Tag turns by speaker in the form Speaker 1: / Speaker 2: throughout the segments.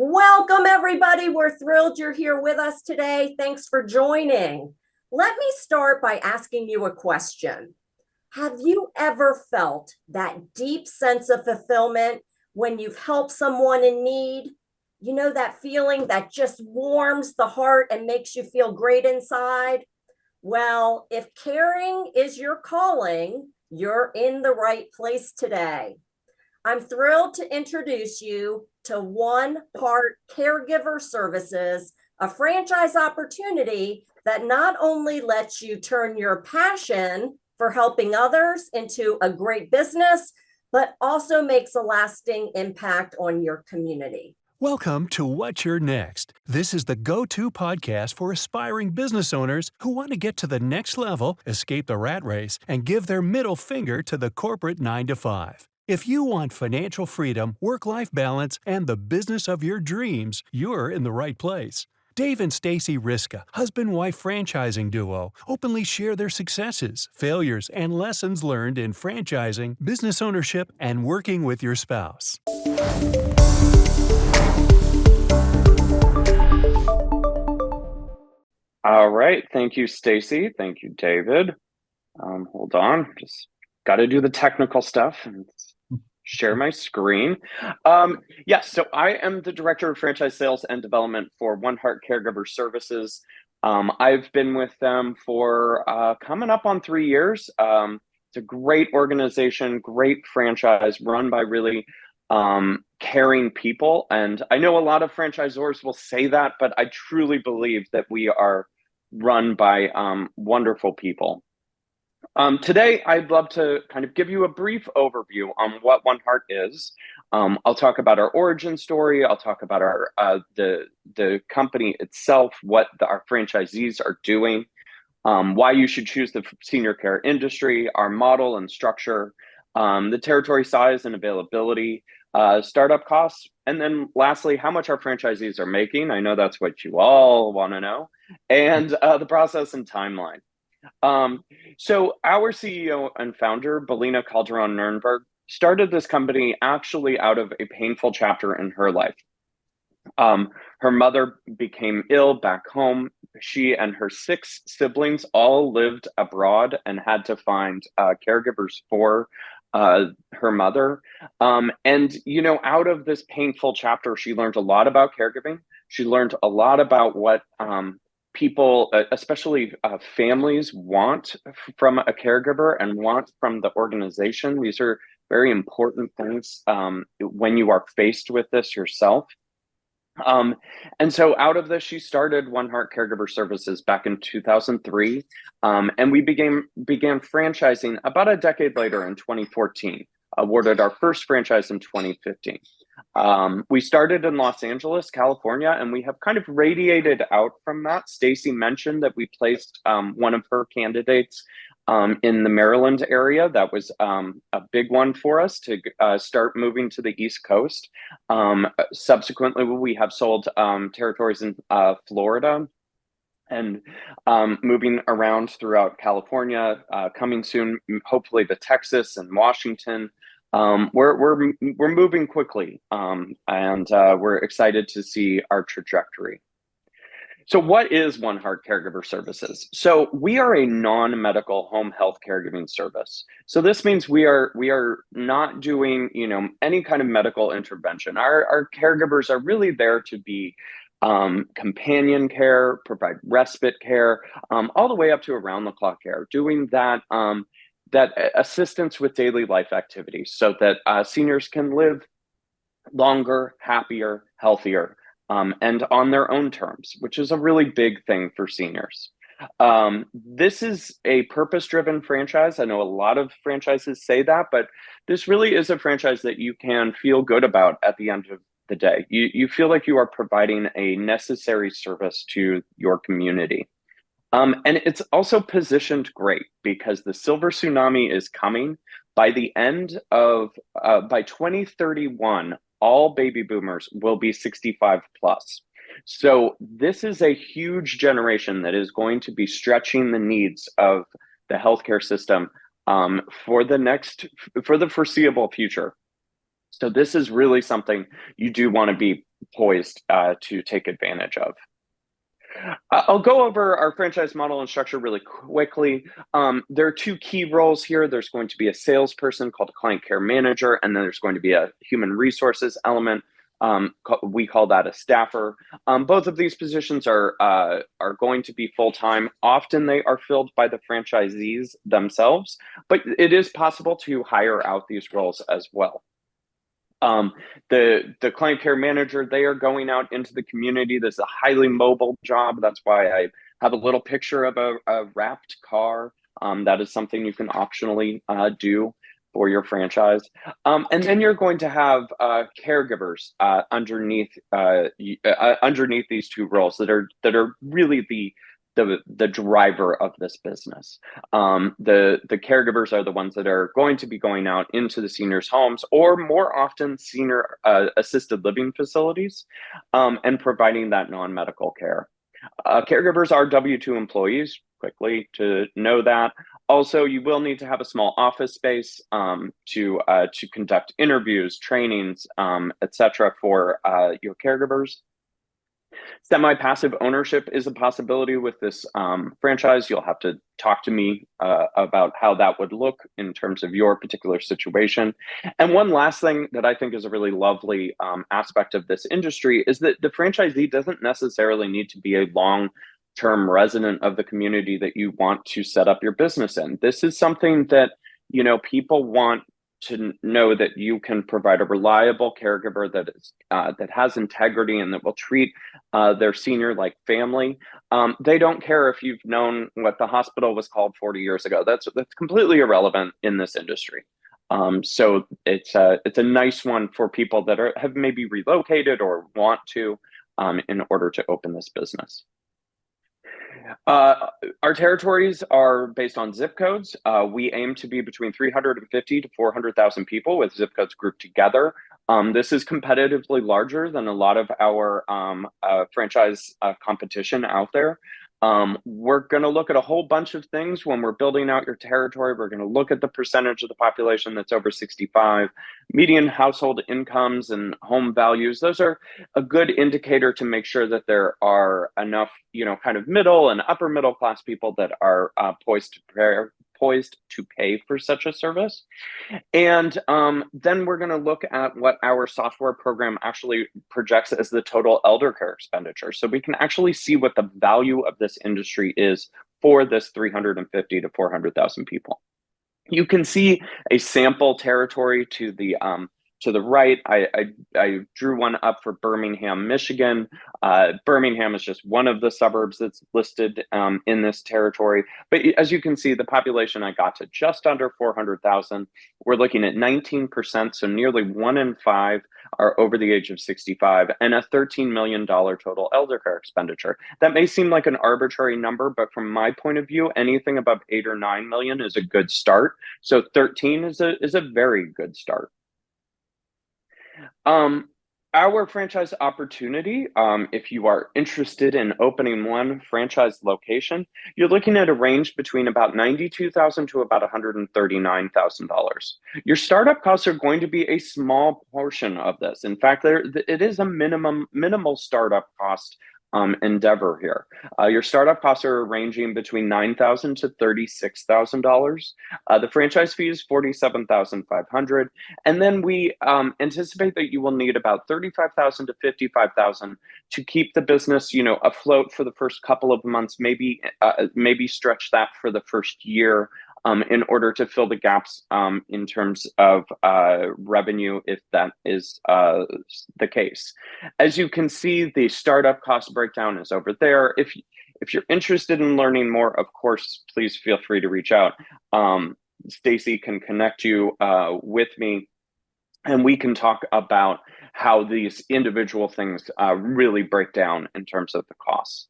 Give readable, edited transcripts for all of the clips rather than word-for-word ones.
Speaker 1: Welcome, everybody. We're thrilled you're here with us today. Thanks for joining. Let me start by asking you a question. Have you ever felt that deep sense of fulfillment when you've helped someone in need? You know, that feeling that just warms the heart and makes you feel great inside? Well, if caring is your calling, you're in the right place today. I'm thrilled to introduce you to 1Heart Caregiver Services, a franchise opportunity that not only lets you turn your passion for helping others into a great business, but also makes a lasting impact on your community.
Speaker 2: Welcome to What's Your Next. This is the go-to podcast for aspiring business owners who want to get to the next level, escape the rat race, and give their middle finger to the corporate 9-to-5. If you want financial freedom, work-life balance, and the business of your dreams, you're in the right place. Dave and Stacy Riska, husband-wife franchising duo, openly share their successes, failures, and lessons learned in franchising, business ownership, and working with your spouse.
Speaker 3: All right. Thank you, Stacy. Thank you, David. Hold on. Just got to do the technical stuff and share my screen. Yes, so I am the Director of Franchise Sales and Development for 1Heart Caregiver Services. I've been with them for coming up on 3 years. It's a great organization, great franchise run by really caring people. And I know a lot of franchisors will say that, but I truly believe that we are run by wonderful people. Today, I'd love to kind of give you a brief overview on what 1Heart is. I'll talk about our origin story. I'll talk about our the company itself, what our franchisees are doing, why you should choose the senior care industry, our model and structure, the territory size and availability, startup costs, and then lastly, how much our franchisees are making. I know that's what you all want to know, and the process and timeline. So our CEO and founder, Belina Calderon-Nurnberg, started this company actually out of a painful chapter in her life. Her mother became ill back home. She and her 6 siblings all lived abroad and had to find caregivers for her mother. And, you know, out of this painful chapter, she learned a lot about caregiving. She learned a lot about what people, especially families, want from a caregiver and want from the organization. These are very important things when you are faced with this yourself. And so out of this, she started 1Heart Caregiver Services back in 2003. And we began franchising about a decade later in 2014, awarded our first franchise in 2015. We started in Los Angeles, California, and we have kind of radiated out from that. Stacy mentioned that we placed one of her candidates in the Maryland area. That was a big one for us to start moving to the East Coast. Subsequently, we have sold territories in Florida and moving around throughout California, coming soon, hopefully to Texas and Washington. We're moving quickly, and we're excited to see our trajectory. So what is 1Heart Caregiver Services? So we are a non-medical home health caregiving service. So this means we are not doing, you know, any kind of medical intervention. Our caregivers are really there to be companion care, provide respite care, all the way up to around the clock care, doing that that assistance with daily life activities so that seniors can live longer, happier, healthier, and on their own terms, which is a really big thing for seniors. This is a purpose-driven franchise. I know a lot of franchises say that, but this really is a franchise that you can feel good about at the end of the day. You feel like you are providing a necessary service to your community. And it's also positioned great because the silver tsunami is coming. By the end of, by 2031, all baby boomers will be 65 plus. So this is a huge generation that is going to be stretching the needs of the healthcare system for the foreseeable future. So this is really something you do want to be poised to take advantage of. I'll go over our franchise model and structure really quickly. There are two key roles here. There's going to be a salesperson called a client care manager, and then there's going to be a human resources element. We call that a staffer. Both of these positions are going to be full-time. Often they are filled by the franchisees themselves, but it is possible to hire out these roles as well. The client care manager, they are going out into the community. This is a highly mobile job. That's why I have a little picture of a wrapped car. That is something you can optionally do for your franchise. And then you're going to have caregivers underneath these two roles that are really the driver of this business. The caregivers are the ones that are going to be going out into the seniors' homes, or more often senior assisted living facilities, and providing that non-medical care. Caregivers are W-2 employees, quickly to know that. Also, you will need to have a small office space to conduct interviews, trainings, etc. for your caregivers. Semi-passive ownership is a possibility with this franchise. You'll have to talk to me about how that would look in terms of your particular situation. And one last thing that I think is a really lovely aspect of this industry is that the franchisee doesn't necessarily need to be a long-term resident of the community that you want to set up your business in. This is something that, people want to know, that you can provide a reliable caregiver that is that has integrity and that will treat their senior like family. They don't care if you've known what the hospital was called 40 years ago. That's completely irrelevant in this industry. So it's a nice one for people that have maybe relocated or want to in order to open this business. Our territories are based on zip codes. We aim to be between 350 to 400,000 people with zip codes grouped together. This is competitively larger than a lot of our franchise competition out there. We're going to look at a whole bunch of things when we're building out your territory. We're going to look at the percentage of the population that's over 65, median household incomes and home values. Those are a good indicator to make sure that there are enough, kind of middle and upper middle class people that are poised to pay for such a service. And then we're going to look at what our software program actually projects as the total elder care expenditure. So we can actually see what the value of this industry is for this 350 to 400,000 people. You can see a sample territory to the right. I drew one up for Birmingham, Michigan. Birmingham is just one of the suburbs that's listed in this territory. But as you can see, the population I got to just under 400,000. We're looking at 19%, so nearly 1 in 5 are over the age of 65, and a $13 million total elder care expenditure. That may seem like an arbitrary number, but from my point of view, anything above 8 or 9 million is a good start. So 13 is a very good start. Our franchise opportunity, if you are interested in opening one franchise location, you're looking at a range between about $92,000 to about $139,000. Your startup costs are going to be a small portion of this. In fact, it is a minimal startup cost endeavor here. Your startup costs are ranging between $9,000 to $36,000. The franchise fee is $47,500, and then we anticipate that you will need about $35,000 to $55,000 to keep the business, afloat for the first couple of months. Maybe stretch that for the first year. In order to fill the gaps in terms of revenue, if that is the case. As you can see, the startup cost breakdown is over there. If you're interested in learning more, of course, please feel free to reach out. Stacy can connect you with me, and we can talk about how these individual things really break down in terms of the costs.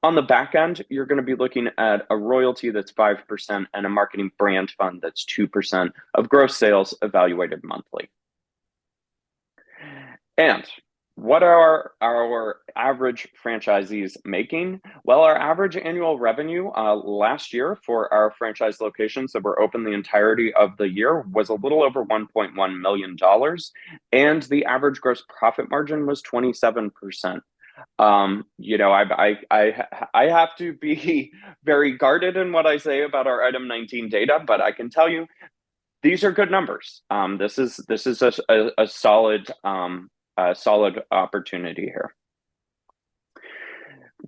Speaker 3: On the back end, you're going to be looking at a royalty that's 5% and a marketing brand fund that's 2% of gross sales evaluated monthly. And What are our average franchisees making? Well, our average annual revenue last year for our franchise locations that were open the entirety of the year was a little over $1.1 million, and the average gross profit margin was 27%. I have to be very guarded in what I say about our item 19 data, but I can tell you these are good numbers. This is a solid opportunity here.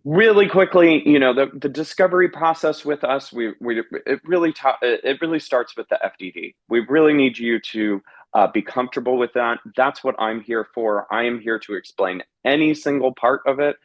Speaker 3: Really quickly, the discovery process with us, it really starts with the FDD. We really need you to be comfortable with that. That's what I'm here for. I am here to explain any single part of it,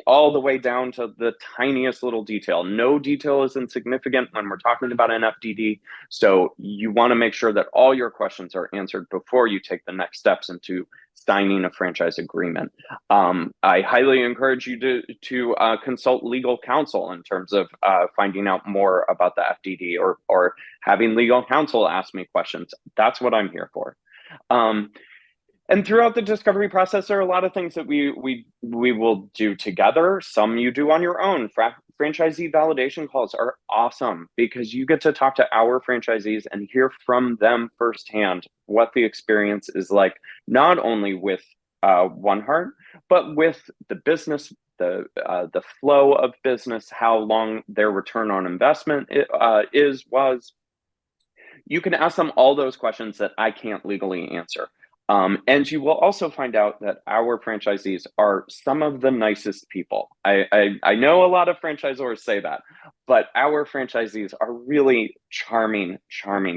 Speaker 3: all the way down to the tiniest little detail. No detail is insignificant when we're talking about an FDD. So you want to make sure that all your questions are answered before you take the next steps into signing a franchise agreement. I highly encourage you to consult legal counsel in terms of finding out more about the FDD, or having legal counsel ask me questions. That's what I'm here for. And throughout the discovery process, there are a lot of things that we will do together. Some you do on your own. Franchisee validation calls are awesome because you get to talk to our franchisees and hear from them firsthand what the experience is like, not only with 1Heart, but with the business, the flow of business, how long their return on investment was. You can ask them all those questions that I can't legally answer. And you will also find out that our franchisees are some of the nicest people. I know a lot of franchisors say that, but our franchisees are really charming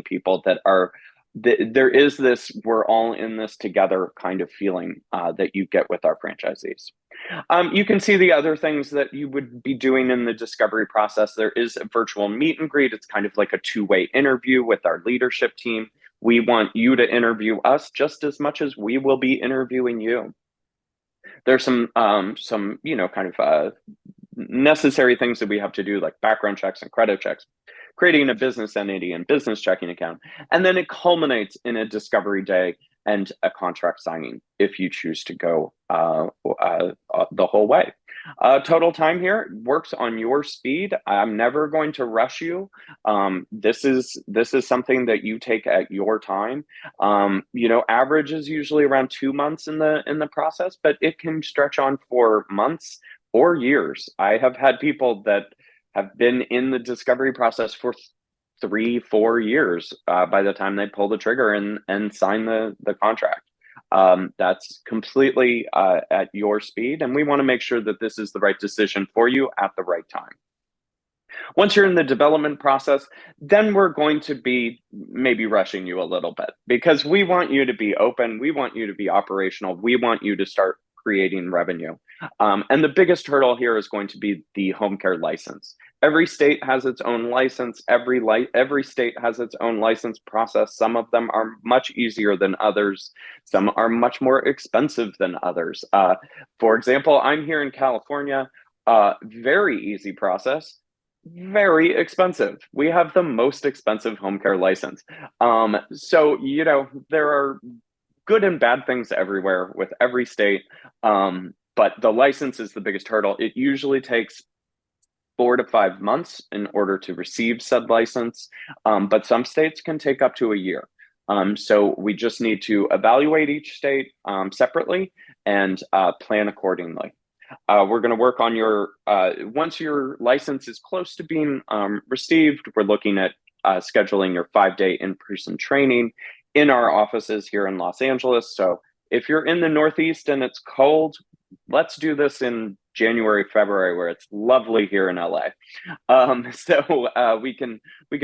Speaker 3: people that are, there is this we're all in this together kind of feeling that you get with our franchisees. You can see the other things that you would be doing in the discovery process. There is a virtual meet and greet. It's kind of like a two-way interview with our leadership team. We want you to interview us just as much as we will be interviewing you. There's some kind of necessary things that we have to do, like background checks and credit checks, creating a business entity and business checking account. And then it culminates in a discovery day and a contract signing if you choose to go the whole way. Total time here works on your speed. I'm never going to rush you. This is something that you take at your time. Average is usually around 2 months in the process, but it can stretch on for months or years. I have had people that have been in the discovery process for 3-4 years by the time they pull the trigger and sign the contract. That's completely at your speed, and we want to make sure that this is the right decision for you at the right time. Once you're in the development process, then we're going to be maybe rushing you a little bit because we want you to be open, we want you to be operational, we want you to start creating revenue. And the biggest hurdle here is going to be the home care license. Every state has its own license. Every state has its own license process. Some of them are much easier than others. Some are much more expensive than others. For example, I'm here in California. Very easy process. Very expensive. We have the most expensive home care license. So there are good and bad things everywhere with every state. But the license is the biggest hurdle. It usually takes 4 to 5 months in order to receive said license, but some states can take up to a year. So we just need to evaluate each state separately and plan accordingly. We're going to work on once your license is close to being received, we're looking at scheduling your 5-day in-person training in our offices here in Los Angeles. So if you're in the Northeast and it's cold, let's do this in January, February, where it's lovely here in LA. So we can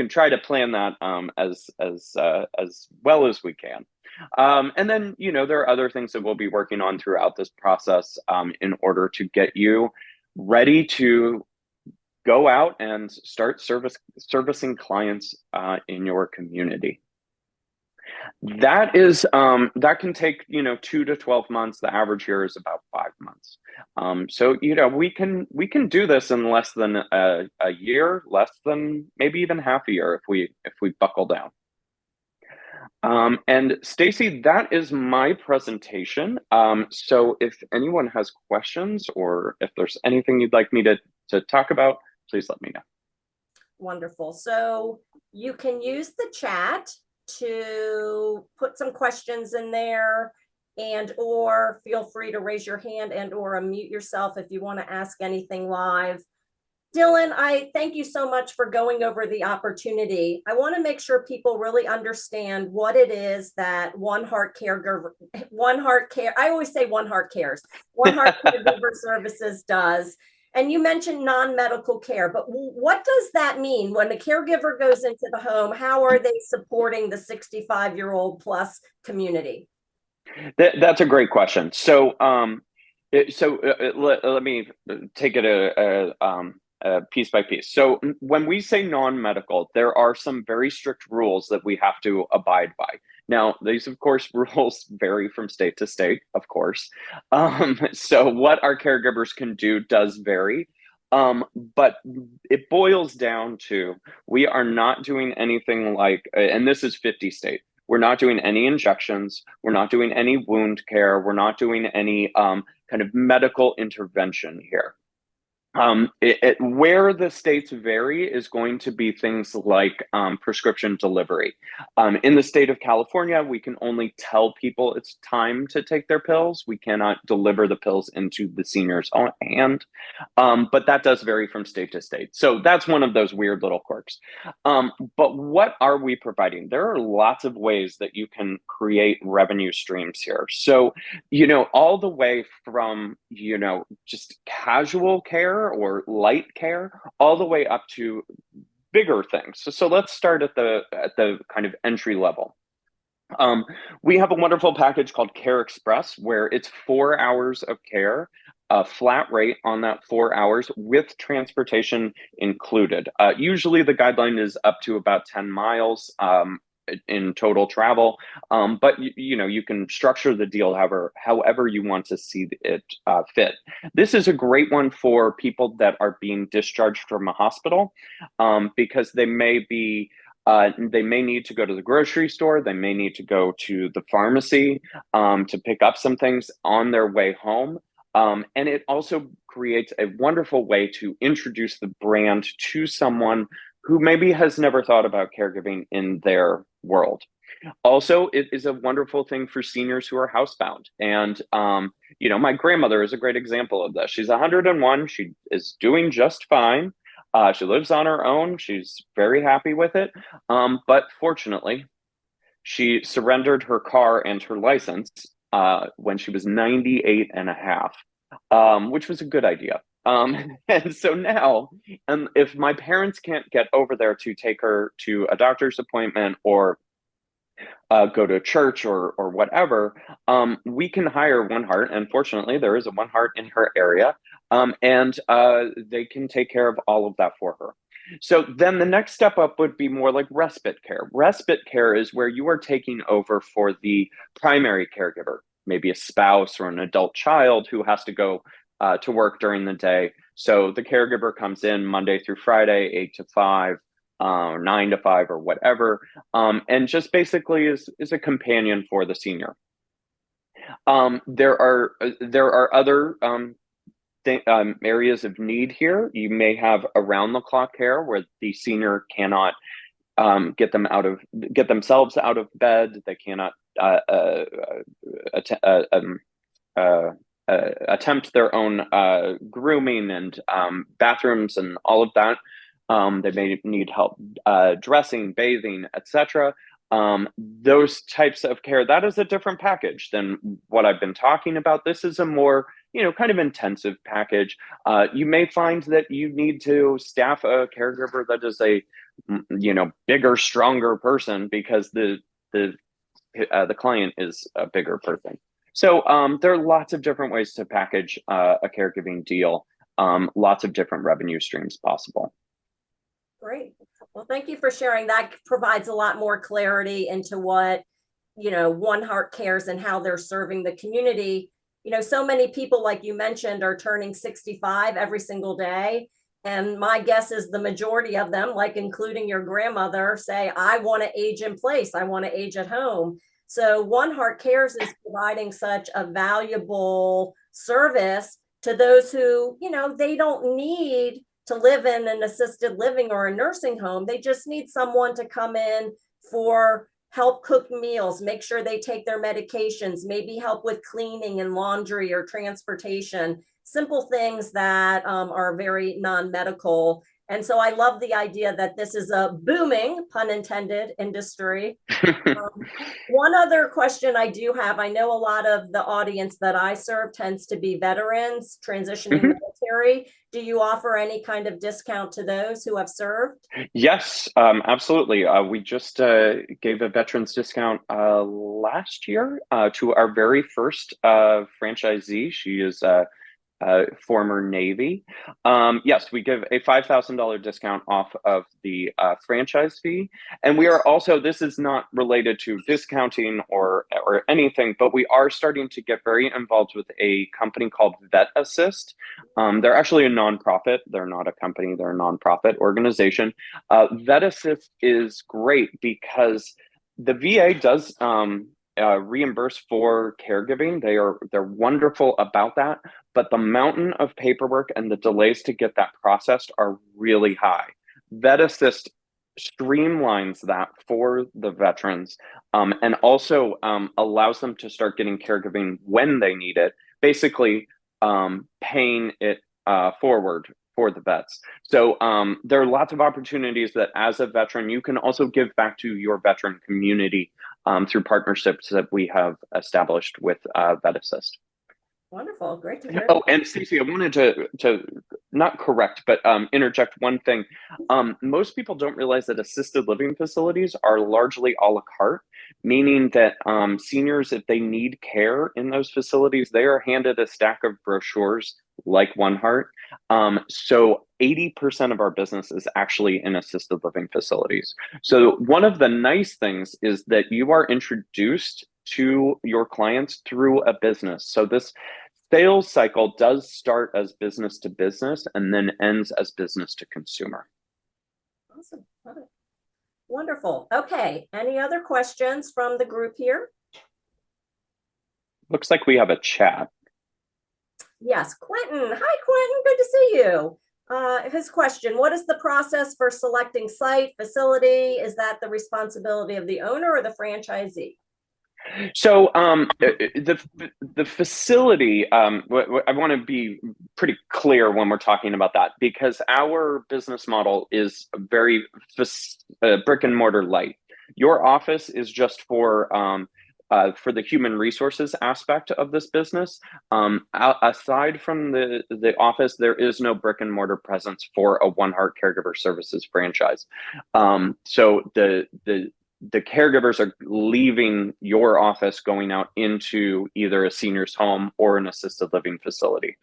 Speaker 3: try to plan that as well as we can. And then there are other things that we'll be working on throughout this process in order to get you ready to go out and start servicing clients in your community. That can take 2 to 12 months. The average here is about 5 months. So we can do this in less than a year, less than maybe even half a year if we buckle down. And Stacy, that is my presentation. So if anyone has questions or if there's anything you'd like me to talk about, please let me know.
Speaker 1: Wonderful. So you can use the chat to put some questions in there, and or feel free to raise your hand and or unmute yourself if you want to ask anything live. Dylan, I thank you so much for going over the opportunity. I want to make sure people really understand what it is that 1Heart Caregiver, 1Heart Care, I always say 1Heart Cares, 1Heart Caregiver Services does. And you mentioned non-medical care, but what does that mean when the caregiver goes into the home? How are they supporting the 65-year-old plus community?
Speaker 3: That's a great question. So, let me take it piece by piece. So, when we say non-medical, there are some very strict rules that we have to abide by. Now, these, of course, rules vary from state to state, of course. So, what our caregivers can do does vary. But it boils down to we are not doing anything like, and this is 50 states. We're not doing any injections. We're not doing any wound care. We're not doing any kind of medical intervention here. Where the states vary is going to be things like prescription delivery. In the state of California, we can only tell people it's time to take their pills. We cannot deliver the pills into the senior's own hand, but that does vary from state to state. So that's one of those weird little quirks. But what are we providing? There are lots of ways that you can create revenue streams here. So, all the way from, just casual care or light care, all the way up to bigger things. So let's start at the kind of entry level. We have a wonderful package called Care Express, where it's 4 hours of care, a flat rate on that 4 hours with transportation included. Usually the guideline is up to about 10 miles in total travel, but you can structure the deal however you want to see it fit. This is a great one for people that are being discharged from a hospital, because they may need to go to the grocery store. They may need to go to the pharmacy to pick up some things on their way home. And it also creates a wonderful way to introduce the brand to someone who maybe has never thought about caregiving in their world. Also, it is a wonderful thing for seniors who are housebound. And, my grandmother is a great example of this. She's 101. She is doing just fine. She lives on her own. She's very happy with it. But fortunately, she surrendered her car and her license when she was 98 and a half, which was a good idea. And so now, if my parents can't get over there to take her to a doctor's appointment or go to church or whatever, we can hire 1Heart. And fortunately, there is a 1Heart in her area, and they can take care of all of that for her. So then the next step up would be more like respite care. Respite care is where you are taking over for the primary caregiver, maybe a spouse or an adult child who has to go to work during the day. So the caregiver comes in Monday through Friday, 8 to 5, 9 to 5, or whatever, and just basically is a companion for the senior. There are other areas of need here. You may have around the clock care where the senior cannot get themselves out of bed. They cannot attempt their own grooming and bathrooms and all of that. They may need help dressing, bathing, etc. Those types of care, that is a different package than what I've been talking about. This is a more, kind of intensive package. You may find that you need to staff a caregiver that is a, bigger, stronger person because the client is a bigger person. So there are lots of different ways to package a caregiving deal, lots of different revenue streams possible.
Speaker 1: Great. Well, thank you for sharing. That provides a lot more clarity into what, 1Heart cares and how they're serving the community. So many people, like you mentioned, are turning 65 every single day. And my guess is the majority of them, like including your grandmother, say, I want to age in place. I want to age at home. So 1Heart Cares is providing such a valuable service to those who, they don't need to live in an assisted living or a nursing home. They just need someone to come in for help cook meals, make sure they take their medications, maybe help with cleaning and laundry or transportation, simple things that are very non-medical. And so I love the idea that this is a booming, pun intended, industry. One other question I do have, I know a lot of the audience that I serve tends to be veterans transitioning military. Do you offer any kind of discount to those who have served?
Speaker 3: Yes, absolutely. We just gave a veterans discount last year to our very first franchisee. She is former Navy. Yes, we give a $5,000 discount off of the franchise fee. And we are also, this is not related to discounting or anything, but we are starting to get very involved with a company called Vet Assist. They're actually a nonprofit. They're not a company, they're a nonprofit organization. Vet Assist is great because the VA does reimburse for caregiving. They're wonderful about that, but the mountain of paperwork and the delays to get that processed are really high. Vet Assist streamlines that for the veterans, and also allows them to start getting caregiving when they need it, basically paying it forward for the vets. So there are lots of opportunities that as a veteran, you can also give back to your veteran community through partnerships that we have established with Vet Assist.
Speaker 1: Wonderful. Great to hear.
Speaker 3: Oh, and Stacey, I wanted to not correct, but interject one thing. Most people don't realize that assisted living facilities are largely a la carte, meaning that seniors, if they need care in those facilities, they are handed a stack of brochures like 1Heart. So 80% of our business is actually in assisted living facilities. So one of the nice things is that you are introduced to your clients through a business. So this sales cycle does start as business to business and then ends as business to consumer.
Speaker 1: Awesome. Love it. Wonderful. Okay. Any other questions from the group here?
Speaker 3: Looks like we have a chat.
Speaker 1: Yes, Quentin. Hi, Quentin. Good to see you. His question, what is the process for selecting site, facility? Is that the responsibility of the owner or the franchisee?
Speaker 3: So the facility, I want to be pretty clear when we're talking about that, because our business model is very brick and mortar light. Your office is just for the human resources aspect of this business. Aside from the office, there is no brick and mortar presence for a 1Heart Caregiver Services franchise. So the caregivers are leaving your office, going out into either a senior's home or an assisted living facility.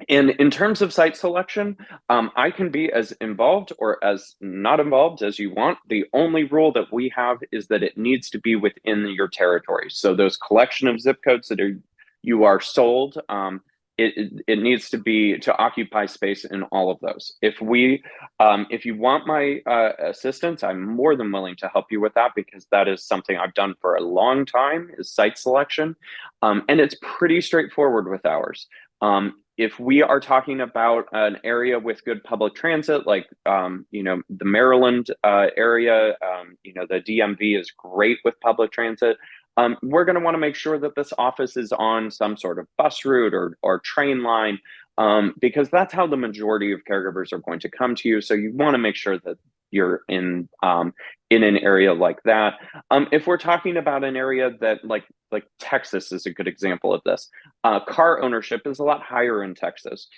Speaker 3: And in terms of site selection, I can be as involved or as not involved as you want. The only rule that we have is that it needs to be within your territory. So those collection of zip codes that you are sold, it needs to be to occupy space in all of those. If you want my assistance, I'm more than willing to help you with that, because that is something I've done for a long time, is site selection. And it's pretty straightforward with ours. If we are talking about an area with good public transit, like the Maryland area, the DMV is great with public transit. We're going to want to make sure that this office is on some sort of bus route or train line, because that's how the majority of caregivers are going to come to you. So you want to make sure that you're in an area like that. If we're talking about an area that like Texas is a good example of this, car ownership is a lot higher in Texas.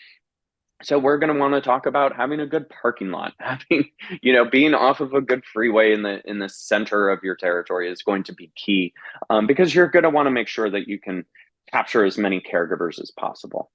Speaker 3: So we're going to want to talk about having a good parking lot, being off of a good freeway in the center of your territory is going to be key, because you're going to want to make sure that you can capture as many caregivers as possible.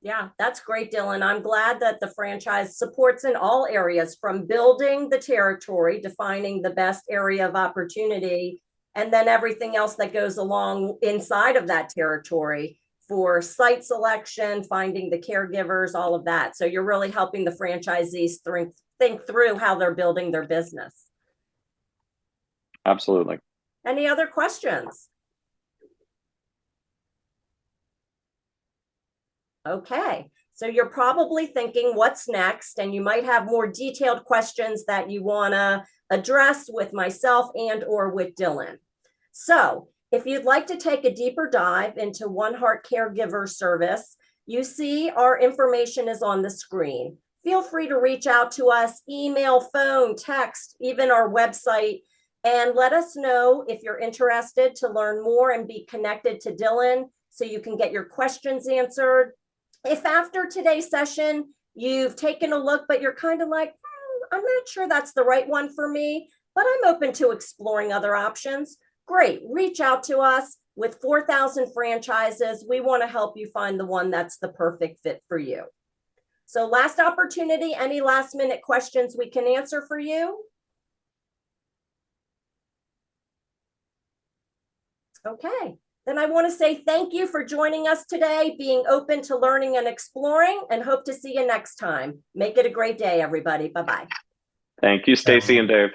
Speaker 1: Yeah, that's great, Dylan. I'm glad that the franchise supports in all areas, from building the territory, defining the best area of opportunity, and then everything else that goes along inside of that territory, for site selection, finding the caregivers, all of that. So you're really helping the franchisees think through how they're building their business.
Speaker 3: Absolutely.
Speaker 1: Any other questions? Okay, so you're probably thinking what's next, and you might have more detailed questions that you want to address with myself and or with Dylan. So if you'd like to take a deeper dive into 1Heart Caregiver Service, you see our information is on the screen. Feel free to reach out to us, email, phone, text, even our website, and let us know if you're interested to learn more and be connected to Dylan so you can get your questions answered. If after today's session, you've taken a look, but you're kind of like, I'm not sure that's the right one for me, but I'm open to exploring other options. Great, reach out to us. With 4,000 franchises, we want to help you find the one that's the perfect fit for you. So last opportunity, any last minute questions we can answer for you? Okay, then I want to say thank you for joining us today, being open to learning and exploring, and hope to see you next time. Make it a great day, everybody. Bye-bye.
Speaker 3: Thank you, Stacy and Dave.